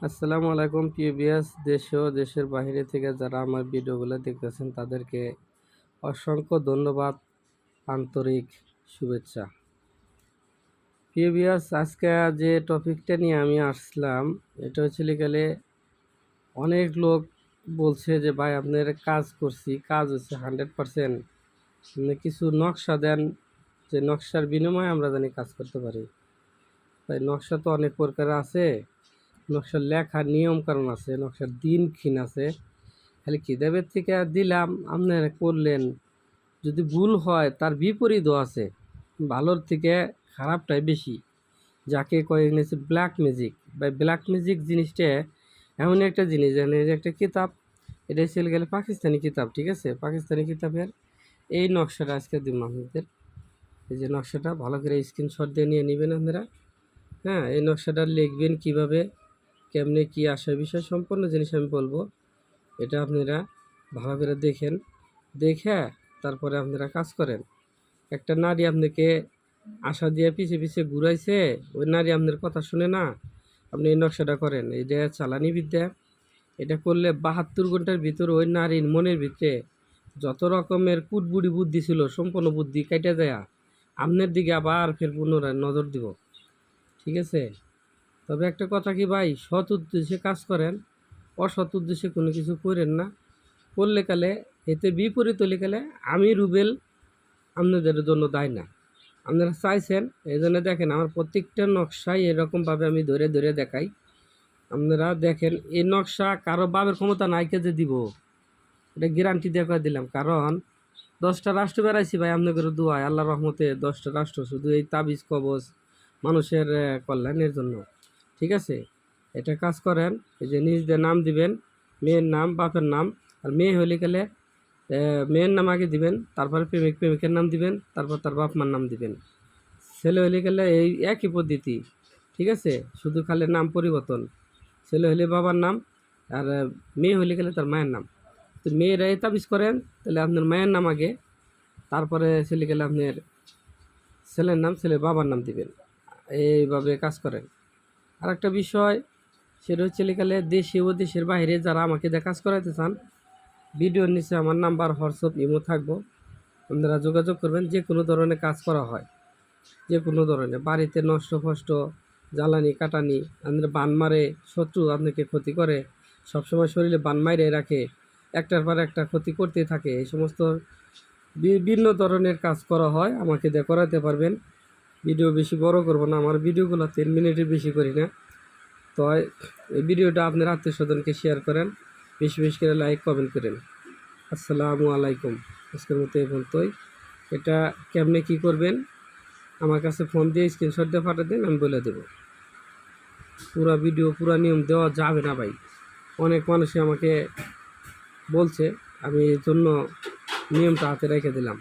আসসালামু আলাইকুম পিবিএস দেশ ও দেশের বাইরে থেকে যারা আমার ভিডিওগুলো দেখতেছেন তাদেরকে অসংখ্য ধন্যবাদ, আন্তরিক শুভেচ্ছা। পিবিএস আজকে যে টপিকটা নিয়ে আমি আসলাম এটা হচ্ছে গেলে অনেক লোক বলছে যে ভাই আপনার কাজ করছি, কাজ হচ্ছে 100%, কিছু নকশা দেন যে নকশার বিনিময়ে আমরা জানি কাজ করতে পারি। তাই নকশা তো অনেক প্রকার আছে, নকশার লেখার নিয়ম কারণ আছে, নকশার দিনক্ষণ আছে। খালি কিতাবের থেকে দিলাম আপনারা করলেন, যদি ভুল হয় তার বিপরীতও আছে, ভালোর থেকে খারাপটাই বেশি। যাকে কয়ে এনেছে ব্ল্যাক ম্যাজিক বা ব্ল্যাক ম্যাজিক জিনিসটা এমন একটা জিনিস, একটা কিতাব, এটা ছিল গেলে পাকিস্তানি কিতাব, ঠিক আছে? পাকিস্তানি কিতাবের এই নকশাটা আজকে দিব আপনাদের। এই যে নকশাটা ভালো করে স্ক্রিনশট দিয়ে নিয়ে নেবেন আপনারা। হ্যাঁ, এই নকশাটা লিখবেন কিভাবে, কেমনে কি আসে, বিষয় সম্পূর্ণ জিনিস আমি বলবো। এটা আপনারা ভালো করে দেখেন, দেখে তারপরে আপনারা কাজ করেন। একটা নারী আপনাকে আশা দিয়ে পিছিয়ে পিছিয়ে ঘুরাইছে, ওই নারী আপনার কথা শুনে না, আপনি এই নকশাটা করেন। এটা চালানি বিদ্যা। এটা করলে 72 ঘন্টার ভিতরে ওই নারীর মনের ভিতরে যত রকমের কুটবুড়ি বুদ্ধি ছিল সম্পূর্ণ বুদ্ধি কেটে দেয়া আপনার দিকে আবার ফের পুনরায় নজর দিব, ঠিক আছে? তবে একটা কথা কি ভাই, সৎ উদ্দেশ্যে কাজ করেন, অসৎ উদ্দেশ্যে কোনো কিছু করেন না। করলে কালে এতে বিপরীত হলে কালে আমি রুবেল আপনাদের জন্য দায় না। আপনারা চাইছেন, এই জন্য দেখেন আমার প্রত্যেকটা নকশাই এরকমভাবে আমি ধরে ধরে দেখাই। আপনারা দেখেন এই নকশা কারো বাবের ক্ষমতা নাইকে যে দিব, এটা গ্যারান্টি দিয়ে করে দিলাম। কারণ 10টা রাষ্ট্র বেড়াইছি ভাই আপনাদের দোয়ায়, আল্লাহ রহমতে 10টা রাষ্ট্র, শুধু এই তাবিজ কবজ মানুষের কল্যাণের জন্য, ঠিক আছে? এটা কাজ করেন। এই যে নিজদের নাম দিবেন, মেয়ের নাম, বাপের নাম। আর মেয়ে হলে গেলে মেয়ের নাম আগে দিবেন, তারপরে প্রেমিক প্রেমিকের নাম দিবেন, তারপর তার বাপ মার নাম দিবেন। ছেলে হলে গেলে এই একই পদ্ধতি, ঠিক আছে? শুধু খালি নাম পরিবর্তন। ছেলে হলে বাবার নাম, আর মেয়ে হলে গেলে তার মায়ের নাম। তো মেয়েরা তাবিজ করেন, তাহলে আপনার মায়ের নাম আগে, তারপরে ছেলে গেলে আপনার ছেলের নাম, ছেলের বাবার নাম দিবেন। এইভাবে কাজ করেন। আর একটা বিষয়, সেটা হচ্ছে গেলে দেশে ও দেশের বাইরে যারা আমাকে দিয়ে কাজ করাতে চান, ভিডিওর নিচে আমার নাম্বার, হোয়াটসঅ্যাপ, ইমো থাকবো। আপনারা যোগাযোগ করবেন। যে কোনো ধরনের কাজ করা হয়, যে কোনো ধরনের বাড়িতে নষ্ট ফষ্ট, জ্বালানি কাটানি, আপনার বান মারে, শত্রু আপনাকে ক্ষতি করে, সবসময় শরীরে বান মাইরে রাখে, একটার পর একটা ক্ষতি করতেই থাকে, এই সমস্ত বিভিন্ন ধরনের কাজ করা হয়, আমাকে দিয়ে করাতে পারবেন। ভিডিও বেশি বড় করব না, আমার ভিডিওগুলো 3 মিনিটের বেশি করি না। তো এই ভিডিওটা আপনার আত্মীয় স্বজনকে শেয়ার করেন, বেশি বেশি করে লাইক কমেন্ট করেন। আসসালামু আলাইকুম। আজকের মতো এই পর্যন্তই। এটা কেমনে কি করবেন আমার কাছে ফোন দিয়ে স্ক্রিনশট দিয়ে পাঠিয়ে দেন, আমি বলে দেবো। পুরো ভিডিও পুরো নিয়ম দেওয়া যাবে না ভাই, অনেক মানুষই আমাকে বলছে, আমি এই জন্য নিয়মটা হাতে রেখে দিলাম।